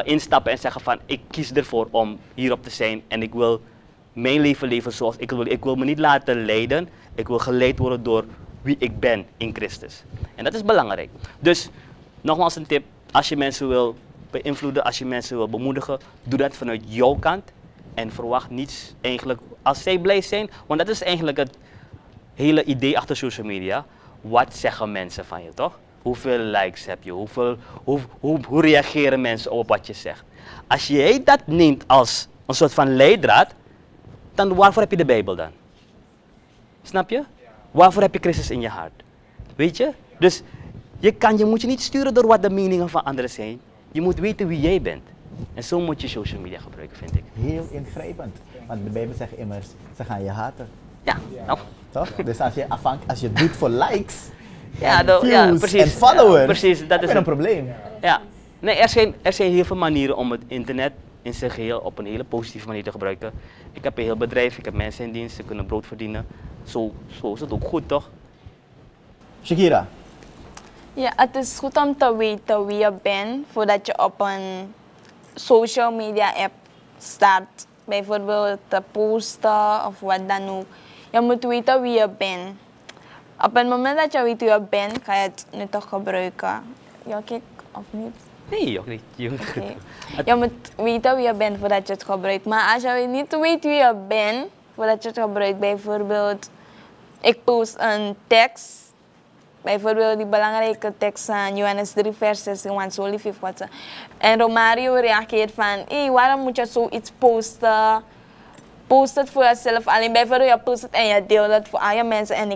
instappen en zeggen van ik kies ervoor om hierop te zijn. En ik wil mijn leven leven zoals ik wil. Ik wil me niet laten leiden. Ik wil geleid worden door wie ik ben in Christus. En dat is belangrijk. Dus nogmaals een tip. Als je mensen wil beïnvloeden, als je mensen wil bemoedigen, doe dat vanuit jouw kant. En verwacht niets eigenlijk als zij blij zijn. Want dat is eigenlijk het hele idee achter social media. Wat zeggen mensen van je, toch? Hoeveel likes heb je? Hoe reageren mensen op wat je zegt? Als jij dat neemt als een soort van leidraad, dan waarvoor heb je de Bijbel dan? Snap je? Waarvoor heb je Christus in je hart? Weet je? Dus je moet je niet sturen door wat de meningen van anderen zijn. Je moet weten wie jij bent. En zo moet je social media gebruiken, vind ik. Heel ingrijpend. Want de Bijbel zegt immers, ze gaan je haten. Ja, nou. Toch? Dus als je het doet voor likes, Ja, en views precies. en followers, Ja, precies, dat heb is je een het. probleem. Ja, nee, er zijn heel veel manieren om het internet in zijn geheel op een hele positieve manier te gebruiken. Ik heb een heel bedrijf, ik heb mensen in dienst, ze kunnen brood verdienen. Zo is het ook goed, toch? Shakira, Ja, het is goed om te weten wie je bent voordat je op een social media app start. Bijvoorbeeld te posten of wat dan ook. Je moet weten wie je bent. Op het moment dat je weet wie je bent, ga je het nuttig gebruiken. Ja, kijk, of niet? Nee, ook niet. Okay. Je moet weten wie je bent voordat je het gebruikt. Maar als je niet weet wie je bent voordat je het gebruikt, bijvoorbeeld, ik post een tekst. Bijvoorbeeld die belangrijke tekst aan Johannes 3 vers 16, want zo lief heeft God ze. En Romario reageert van, hey, waarom moet je zoiets posten? Post het voor jezelf alleen. Bijvoorbeeld je post het en je deelt het voor al je mensen. En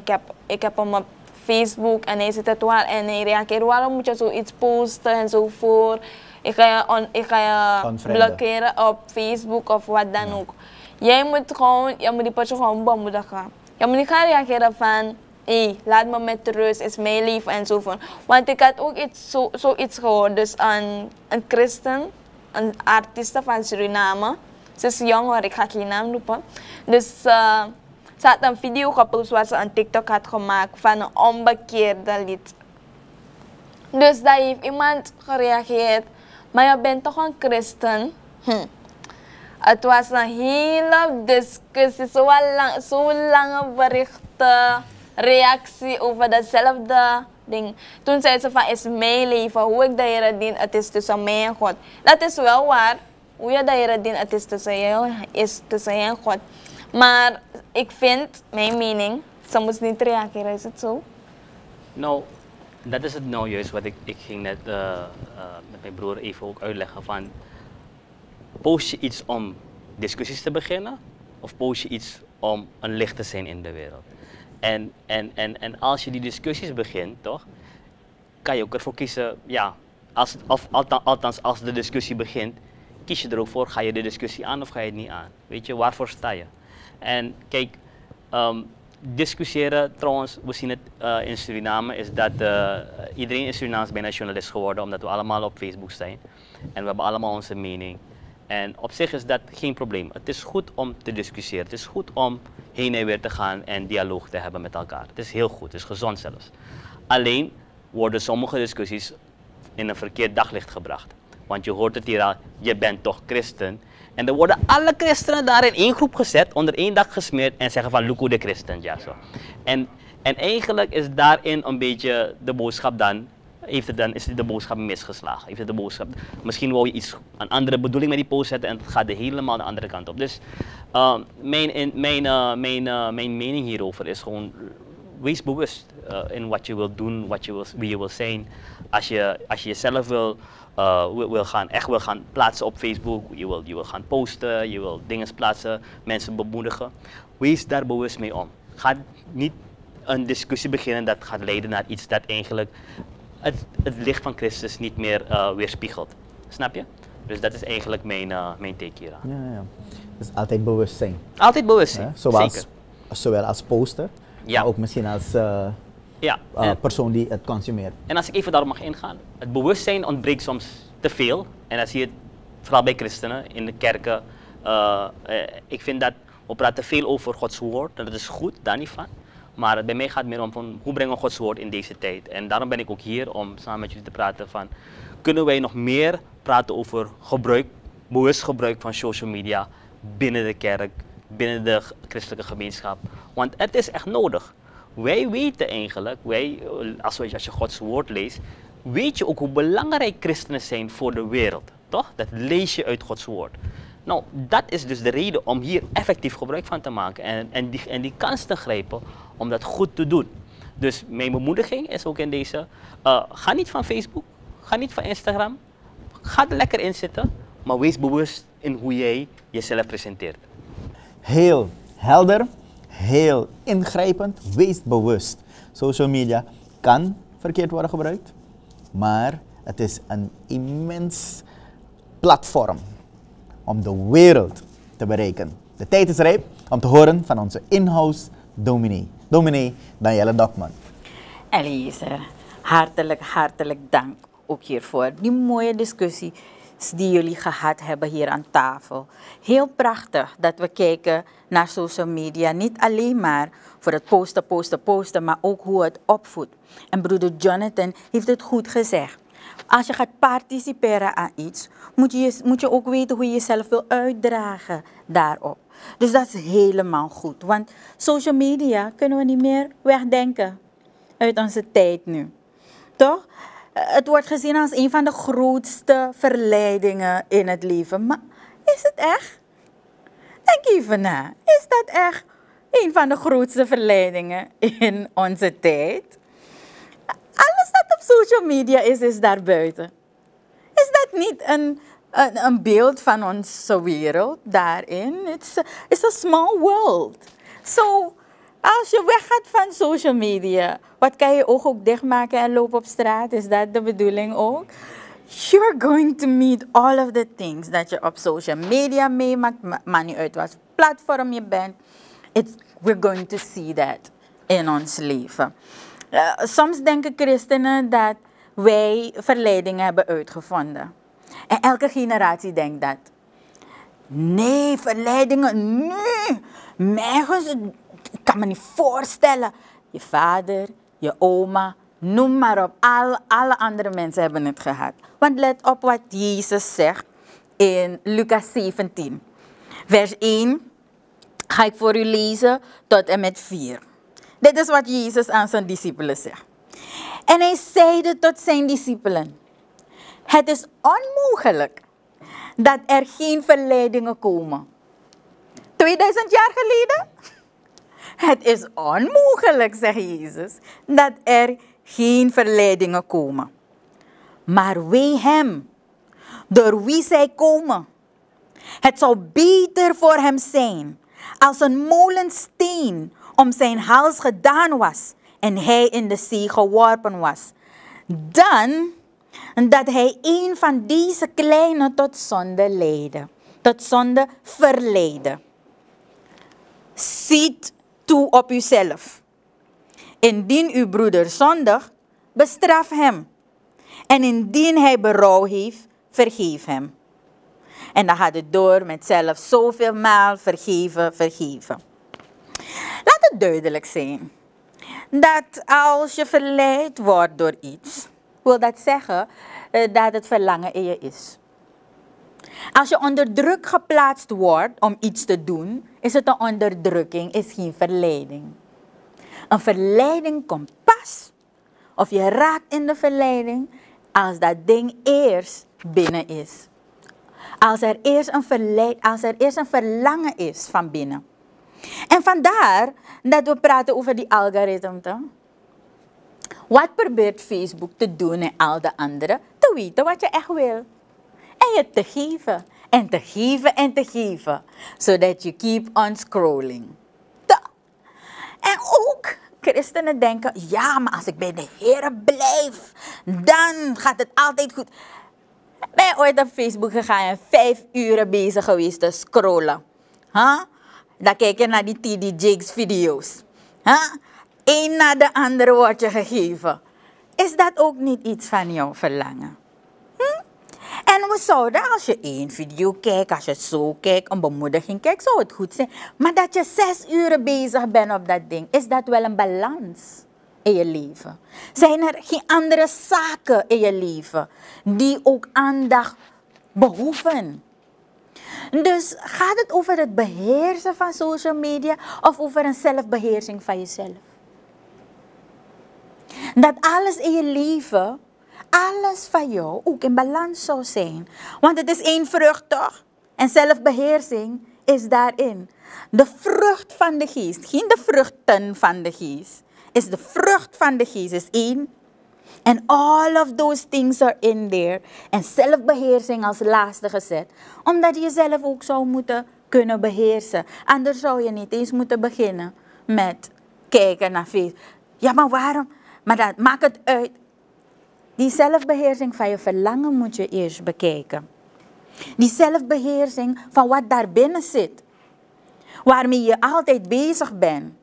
ik heb hem op Facebook en hij zit het waar en hij reageert, waarom moet je zoiets posten enzovoort. Ik ga je blokkeren op Facebook of wat dan ook. Je moet die persoon gewoon bemoedigen. Je moet niet gaan reageren van, hey, laat me met rust, is mijn leven enzovoort. Want ik had ook zoiets gehoord, dus een christen, een artiest van Suriname. Ze is jong hoor, ik ga geen naam roepen. Dus ze had een video gepost waar ze een TikTok had gemaakt van een onbekeerde lied. Dus daar heeft iemand gereageerd, maar je bent toch een christen? Het was een hele discussie, zo'n lange berichten, reactie over dezelfde ding. Toen zei ze van, is mijn leven, hoe ik de Heer dien, het is tussen mij en God. Dat is wel waar, hoe je de Heer dient, het is tussen jij en God. Maar ik vind, mijn mening, ze moest niet reageren, is het zo? Nou, dat is het nou juist wat ik ging net met mijn broer even ook uitleggen van, post je iets om discussies te beginnen of post je iets om een licht te zijn in de wereld? En als je die discussies begint, toch, kan je ook ervoor kiezen, ja, althans als de discussie begint, kies je er ook voor, ga je de discussie aan of ga je het niet aan? Weet je, waarvoor sta je? En kijk, discussiëren trouwens, we zien het in Suriname, is dat iedereen in Suriname is bijna journalist geworden, omdat we allemaal op Facebook zijn. En we hebben allemaal onze mening. En op zich is dat geen probleem. Het is goed om te discussiëren. Het is goed om heen en weer te gaan en dialoog te hebben met elkaar. Het is heel goed, het is gezond zelfs. Alleen worden sommige discussies in een verkeerd daglicht gebracht. Want je hoort het hier al, je bent toch christen. En er worden alle christenen daar in één groep gezet, onder één dak gesmeerd en zeggen van Luku de christen. Ja, zo. En eigenlijk is daarin een beetje de boodschap dan, is de boodschap misgeslagen. Heeft het de boodschap, misschien wou je een andere bedoeling met die post zetten en het gaat helemaal de andere kant op. Dus mijn mening hierover is gewoon, wees bewust in wat je wilt doen, wie je wil zijn. Als je jezelf wil gaan plaatsen op Facebook, je wil gaan posten, je wil dingen plaatsen, mensen bemoedigen. Wees daar bewust mee om. Ga niet een discussie beginnen dat gaat leiden naar iets dat eigenlijk het licht van Christus niet meer weerspiegelt. Snap je? Dus dat is eigenlijk mijn take hier aan. Ja. Dus altijd bewust zijn. Altijd bewust zijn, zeker. Zowel als poster, ja, maar ook misschien als persoon die het consumeert. En als ik even daarop mag ingaan, het bewustzijn ontbreekt soms te veel. En dan zie je het vooral bij christenen in de kerken. Ik vind dat we praten veel over Gods woord, en dat is goed, daar niet van. Maar bij mij gaat het meer om van, hoe brengen we Gods woord in deze tijd. En daarom ben ik ook hier om samen met jullie te praten van, kunnen wij nog meer praten over bewust gebruik van social media binnen de kerk, binnen de christelijke gemeenschap. Want het is echt nodig. Wij weten eigenlijk, als je Gods woord leest, weet je ook hoe belangrijk christenen zijn voor de wereld. Toch? Dat lees je uit Gods woord. Nou, dat is dus de reden om hier effectief gebruik van te maken en die kans te grijpen om dat goed te doen. Dus mijn bemoediging is ook in deze, ga niet van Facebook, ga niet van Instagram, ga er lekker in zitten, maar wees bewust in hoe jij jezelf presenteert. Heel helder, heel ingrijpend, wees bewust. Social media kan verkeerd worden gebruikt, maar Het is een immens platform om de wereld te bereiken. De tijd is rijp om te horen van onze in-house dominee. Dominee Danielle Dokman. Eliezer, hartelijk dank ook hiervoor. Die mooie discussie die jullie gehad hebben hier aan tafel. Heel prachtig dat we kijken naar social media. Niet alleen maar voor het posten, maar ook hoe het opvoedt. En broeder Jonathan heeft het goed gezegd. Als je gaat participeren aan iets, moet je ook weten hoe je jezelf wil uitdragen daarop. Dus dat is helemaal goed. Want social media kunnen we niet meer wegdenken uit onze tijd nu. Toch? Het wordt gezien als een van de grootste verleidingen in het leven. Maar is het echt? Denk even na. Is dat echt een van de grootste verleidingen in onze tijd? Alles dat op social media is daarbuiten. Is dat niet een beeld van onze wereld daarin? It's a small world. So, als je weggaat van social media, wat kan je oog ook dichtmaken en lopen op straat? Is dat de bedoeling ook? You're going to meet all of the things dat je op social media meemaakt, maar niet uit wat platform je bent. We're going to see that in ons leven. Soms denken christenen dat wij verleidingen hebben uitgevonden. En elke generatie denkt dat. Nee, verleidingen, nee. Ik kan me niet voorstellen. Je vader, je oma, noem maar op. Alle andere mensen hebben het gehad. Want let op wat Jezus zegt in Lucas 17. Vers 1 ga ik voor u lezen tot en met 4. Dit is wat Jezus aan zijn discipelen zegt. En hij zeide tot zijn discipelen: het is onmogelijk dat er geen verleidingen komen. 2000 jaar geleden? Het is onmogelijk, zegt Jezus, dat er geen verleidingen komen. Maar wee hem, door wie zij komen. Het zou beter voor hem zijn als een molensteen om zijn hals gedaan was en hij in de zee geworpen was, dan dat hij een van deze kleine tot zonde leidde, tot zonde verleidde. Ziet toe op uzelf. Indien uw broeder zondigt, bestraf hem. En indien hij berouw heeft, vergeef hem. En dan gaat het door met zelf zoveel maal vergeven. Laat het duidelijk zijn dat als je verleid wordt door iets, wil dat zeggen dat het verlangen in je is. Als je onder druk geplaatst wordt om iets te doen, is het een onderdrukking, is geen verleiding. Een verleiding komt pas, of je raakt in de verleiding, als dat ding eerst binnen is. Als er eerst een verlangen is van binnen. En vandaar dat we praten over die algoritme. Wat probeert Facebook te doen en al de anderen? Te weten wat je echt wil. En je te geven. En te geven en te geven. Zodat je keep on scrolling. En ook christenen denken, ja, maar als ik bij de Heer blijf, dan gaat het altijd goed. Ben je ooit op Facebook gegaan en 5 uur bezig geweest te scrollen? Huh? Dan kijk je naar die TD Jakes video's. Huh? Eén na de andere wordt je gegeven. Is dat ook niet iets van jouw verlangen? En we zouden, als je 1 video kijkt, als je zo kijkt, een bemoediging kijkt, zou het goed zijn. Maar dat je 6 uur bezig bent op dat ding, is dat wel een balans in je leven? Zijn er geen andere zaken in je leven die ook aandacht behoeven? Dus gaat het over het beheersen van social media of over een zelfbeheersing van jezelf? Dat alles in je leven, alles van jou ook in balans zou zijn. Want het is 1 vrucht toch? En zelfbeheersing is daarin. De vrucht van de geest, geen de vruchten van de geest. Is de vrucht van de geest is 1. And all of those things are in there. En zelfbeheersing als laatste gezet. Omdat je jezelf ook zou moeten kunnen beheersen. Anders zou je niet eens moeten beginnen met kijken naar Facebook. Ja, maar waarom? Maar dat maakt het uit. Die zelfbeheersing van je verlangen moet je eerst bekijken. Die zelfbeheersing van wat daar binnen zit. Waarmee je altijd bezig bent.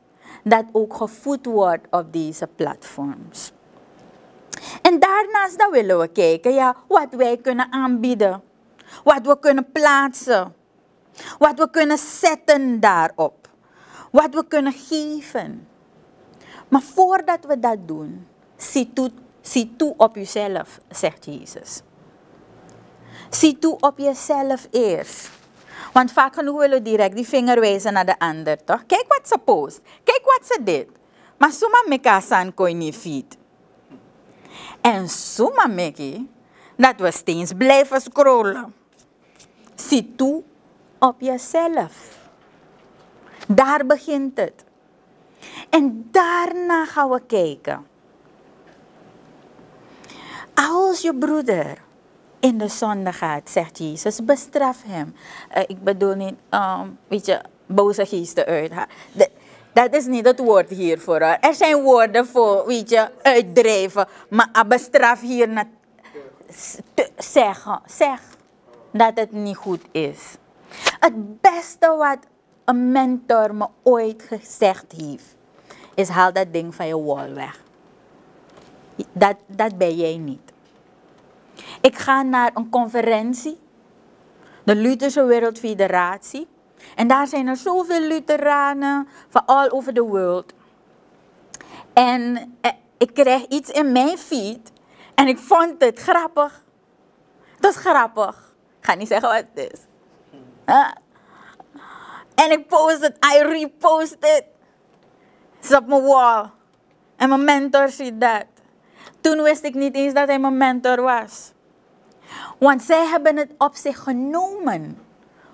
Dat ook gevoed wordt op deze platforms. En daarnaast dan willen we kijken, ja, wat wij kunnen aanbieden. Wat we kunnen plaatsen. Wat we kunnen zetten daarop. Wat we kunnen geven. Maar voordat we dat doen, zie toe op jezelf, zegt Jezus. Zie toe op jezelf eerst. Want vaak genoeg willen we direct die vinger wijzen naar de ander, toch? Kijk wat ze post. Kijk wat ze dit. Maar suma meka san kon niet feed. En suma meki, dat we steeds blijven scrollen. Zie toe op jezelf. Daar begint het. En daarna gaan we kijken. Als je broeder in de zonde gaat, zegt Jezus, bestraf hem. Ik bedoel niet, weet je, boze geesten uit. Dat is niet het woord hiervoor. Er zijn woorden voor, weet je, uitdrijven. Maar bestraf hier zeg dat het niet goed is. Het beste wat een mentor me ooit gezegd heeft, is haal dat ding van je wall weg. Dat ben jij niet. Ik ga naar een conferentie, de Lutherse Wereldfederatie. En daar zijn er zoveel Lutheranen van all over the world. En ik kreeg iets in mijn feed en ik vond het grappig. Dat is grappig. Ik ga niet zeggen wat het is. En ik post het, I repost het. Het is op mijn wall. En mijn mentor ziet dat. Toen wist ik niet eens dat hij mijn mentor was. Want zij hebben het op zich genomen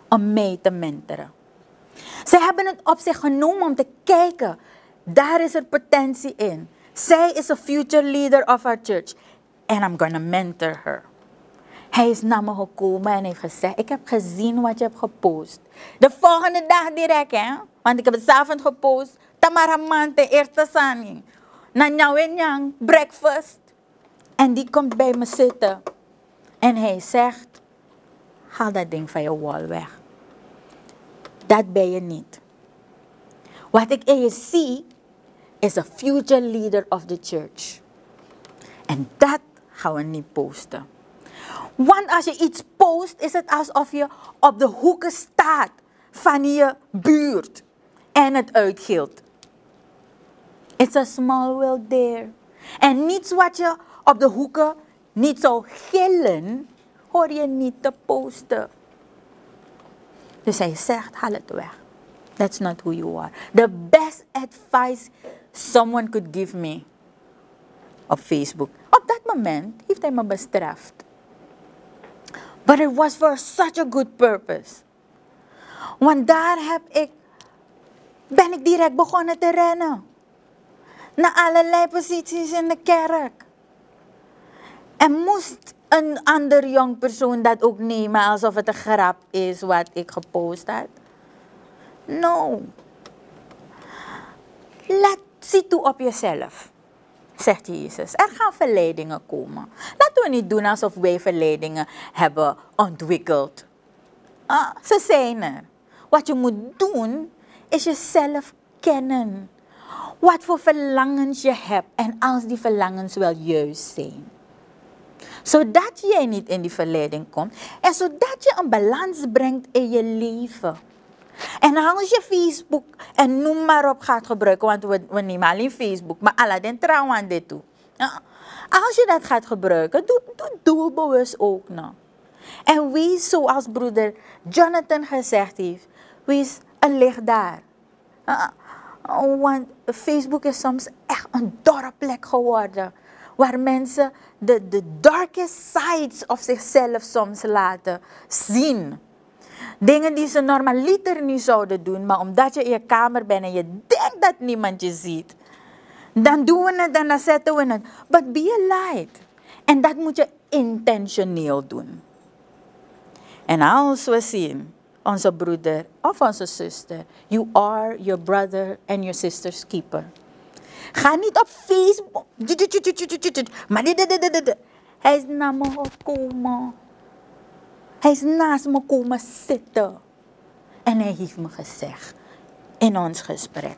om mij te mentoren. Zij hebben het op zich genomen om te kijken, daar is er potentie in. Zij is a future leader of our church. And I'm gonna mentor her. Hij is naar me gekomen en heeft gezegd, ik heb gezien wat je hebt gepost. De volgende dag direct, hè. Want ik heb het 's avonds gepost. Tamaramante, eerste sani. Na nyang, breakfast. En die komt bij me zitten. En hij zegt, haal dat ding van je wall weg. Dat ben je niet. Wat ik in je zie, is a future leader of the church. En dat gaan we niet posten. Want als je iets post, is het alsof je op de hoeken staat van je buurt en het uitgilt. It's a small world there. En niets wat je op de hoeken niet zou gillen, hoor je niet te posten. Dus hij zegt, haal het weg. That's not who you are. The best advice someone could give me op Facebook. Op dat moment heeft hij me bestraft. But it was for such a good purpose. Want daar ben ik direct begonnen te rennen. Naar allerlei posities in de kerk. En moest een ander jong persoon dat ook nemen alsof het een grap is wat ik gepost had? No. Zie toe op jezelf, zegt Jezus. Er gaan verleidingen komen. Laten we niet doen alsof wij verleidingen hebben ontwikkeld. Ze zijn er. Wat je moet doen, is jezelf kennen. Wat voor verlangens je hebt en als die verlangens wel juist zijn. Zodat jij niet in die verleiding komt en zodat je een balans brengt in je leven. En als je Facebook en noem maar op gaat gebruiken, want we nemen alleen Facebook, maar Aladdin trouw aan dit toe. Als je dat gaat gebruiken, doe doelbewust ook nog. En wees zoals broeder Jonathan gezegd heeft, wees een licht daar. Want Facebook is soms echt een dorre plek geworden. Waar mensen de darkest sides of zichzelf soms laten zien. Dingen die ze normaliter niet zouden doen, maar omdat je in je kamer bent en je denkt dat niemand je ziet. Dan doen we het en dan zetten we het. But be a light. En dat moet je intentioneel doen. En als we zien, onze broeder of onze zuster, you are your brother and your sister's keeper. Ga niet op Facebook. Maar Hij is naar me gekomen. Hij is naast me komen zitten. En hij heeft me gezegd in ons gesprek.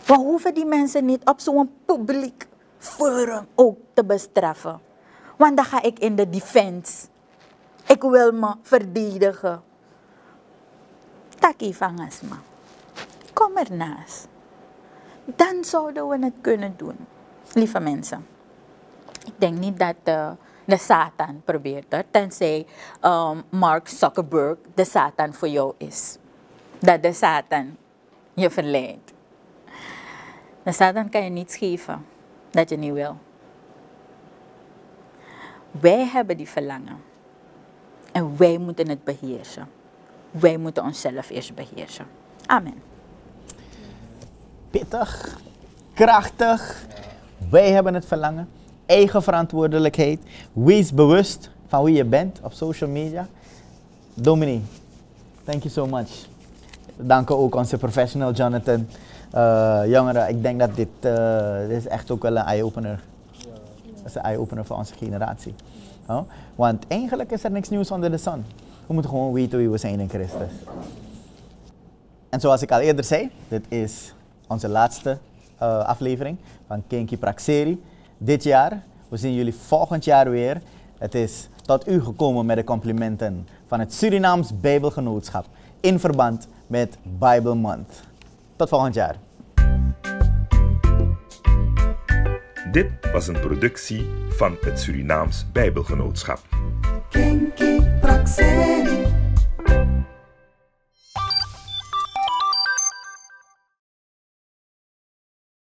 We hoeven die mensen niet op zo'n publiek forum ook te bestraffen. Want dan ga ik in de defense. Ik wil me verdedigen. Taki vangasma. Kom ernaast. Dan zouden we het kunnen doen. Lieve mensen. Ik denk niet dat de Satan probeert het. Tenzij Mark Zuckerberg de Satan voor jou is. Dat de Satan je verleidt. De Satan kan je niets geven dat je niet wil. Wij hebben die verlangen. En wij moeten het beheersen. Wij moeten onszelf eerst beheersen. Amen. Pittig, krachtig. Wij hebben het verlangen. Eigen verantwoordelijkheid. Wees bewust van wie je bent op social media. Dominee, thank you so much. Dank ook onze professional Jonathan. Jongeren, ik denk dat dit is echt ook wel een eye-opener. Dat is een eye-opener voor onze generatie. Want eigenlijk is er niks nieuws onder de zon. We moeten gewoon weten wie we zijn in Christus. En zoals ik al eerder zei, dit is onze laatste aflevering van Kinky Praxeri. Dit jaar, we zien jullie volgend jaar weer. Het is tot u gekomen met de complimenten van het Surinaams Bijbelgenootschap in verband met Bible Month. Tot volgend jaar. Dit was een productie van het Surinaams Bijbelgenootschap. Kinky Praxeri.